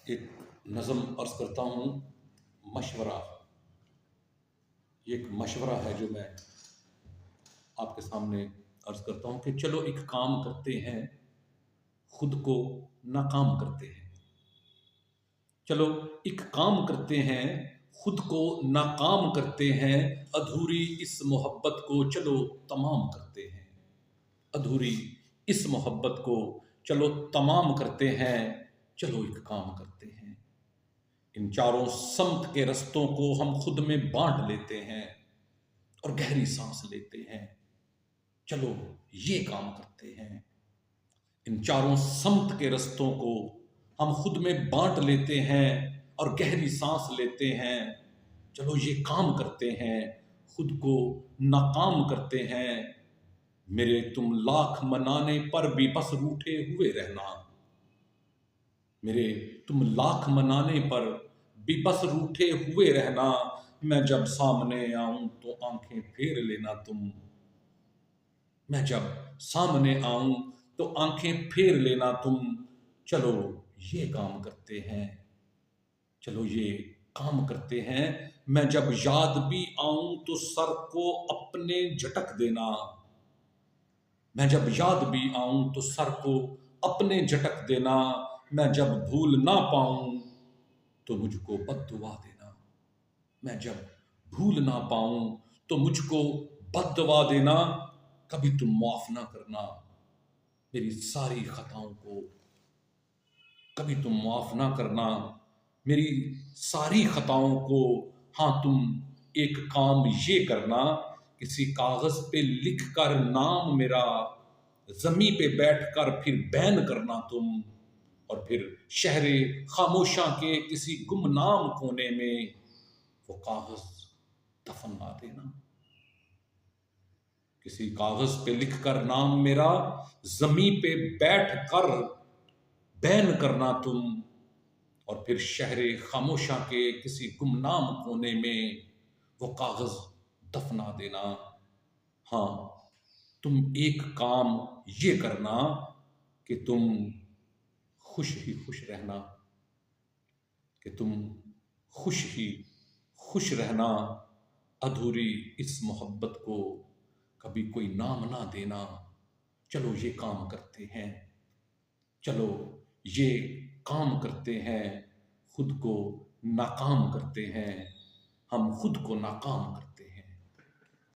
एक नज़म अर्ज़ करता हूँ। मशवरा, ये एक मशवरा है जो मैं आपके सामने अर्ज़ करता हूँ कि चलो एक काम करते हैं, खुद को नाकाम करते हैं। चलो एक काम करते हैं, खुद को नाकाम करते हैं, अधूरी इस मोहब्बत को चलो तमाम करते हैं। अधूरी इस मोहब्बत को चलो तमाम करते हैं, चलो एक काम करते हैं। इन चारों समत के रस्तों को हम खुद में बांट लेते हैं और गहरी सांस लेते हैं। चलो ये काम करते हैं। इन चारों समत के रस्तों को हम खुद में बांट लेते हैं और गहरी सांस लेते हैं। चलो ये काम करते हैं, खुद को नाकाम करते हैं। मेरे तुम लाख मनाने पर भी बस रूठे हुए रहना। मेरे तुम लाख मनाने पर भी बस रूठे हुए रहना। मैं जब सामने आऊं तो आंखें फेर लेना तुम। मैं जब सामने आऊं तो आंखें फेर लेना तुम। चलो ये काम करते हैं, चलो ये काम करते हैं। मैं जब याद भी आऊं तो सर को अपने झटक देना। मैं जब याद भी आऊं तो सर को अपने झटक देना। मैं जब भूल ना पाऊं तो मुझको बद्दुआ देना। मैं जब भूल ना पाऊं तो मुझको बद्दुआ देना। कभी तुम माफ ना करना मेरी सारी खताओं को। कभी तुम माफ ना करना मेरी सारी खताओं को। हाँ, तुम एक काम ये करना, किसी कागज पे लिख कर नाम मेरा जमी पे बैठकर फिर बैन करना तुम। और फिर शहरे खामोशा के किसी गुमनाम कोने में वो कागज दफन ना देना। किसी कागज पे लिखकर नाम मेरा जमी पे बैठ कर बैन करना तुम। और फिर शहरे खामोशा के किसी गुमनाम कोने में वो कागज दफना देना। हाँ, तुम एक काम ये करना कि तुम खुश ही खुश रहना। कि तुम खुश ही खुश रहना। अधूरी इस मोहब्बत को कभी कोई नाम ना देना। चलो ये काम करते हैं, चलो ये काम करते हैं, खुद को नाकाम करते हैं। हम खुद को नाकाम करते हैं।